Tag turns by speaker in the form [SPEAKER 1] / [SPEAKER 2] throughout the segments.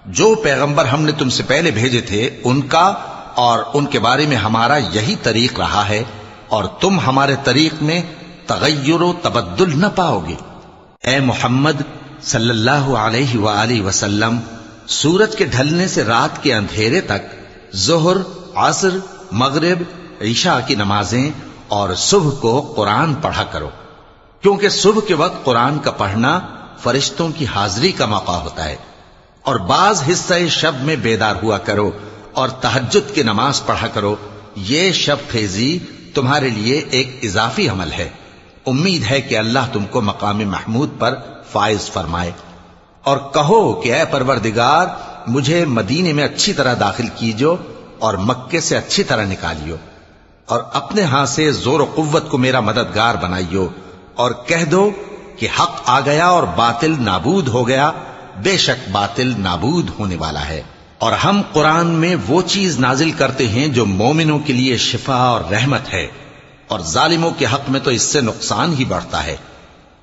[SPEAKER 1] جو پیغمبر ہم نے تم سے پہلے بھیجے تھے ان کا اور ان کے بارے میں ہمارا یہی طریق رہا ہے، اور تم ہمارے طریق میں تغیر و تبدل نہ پاؤ گے۔ اے محمد صلی اللہ علیہ وآلہ وسلم، سورج کے ڈھلنے سے رات کے اندھیرے تک ظہر، عصر، مغرب، عشاء کی نمازیں اور صبح کو قرآن پڑھا کرو، کیونکہ صبح کے وقت قرآن کا پڑھنا فرشتوں کی حاضری کا موقع ہوتا ہے، اور بعض حصہ شب میں بیدار ہوا کرو اور تہجد کی نماز پڑھا کرو۔ یہ شب خیزی تمہارے لیے ایک اضافی عمل ہے۔ امید ہے کہ اللہ تم کو مقام محمود پر فائز فرمائے۔ اور کہو کہ اے پروردگار، مجھے مدینے میں اچھی طرح داخل کیجو اور مکے سے اچھی طرح نکالیو، اور اپنے ہاں سے زور و قوت کو میرا مددگار بنائیو، اور کہہ دو کہ حق آ گیا اور باطل نابود ہو گیا، بے شک باطل نابود ہونے والا ہے۔ اور ہم قرآن میں وہ چیز نازل کرتے ہیں جو مومنوں کے لیے شفا اور رحمت ہے، اور ظالموں کے حق میں تو اس سے نقصان ہی بڑھتا ہے۔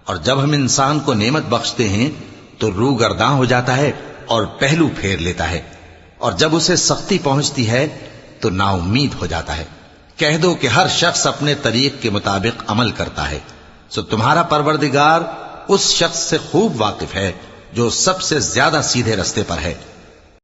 [SPEAKER 1] اور جب ہم انسان کو نعمت بخشتے ہیں تو روح گرداں ہو جاتا ہے اور پہلو پھیر لیتا ہے، اور جب اسے سختی پہنچتی ہے تو نا امید ہو جاتا ہے۔ کہہ دو کہ ہر شخص اپنے طریق کے مطابق عمل کرتا ہے، سو تمہارا پروردگار اس شخص سے خوب واقف ہے جو سب سے زیادہ سیدھے رستے پر ہے۔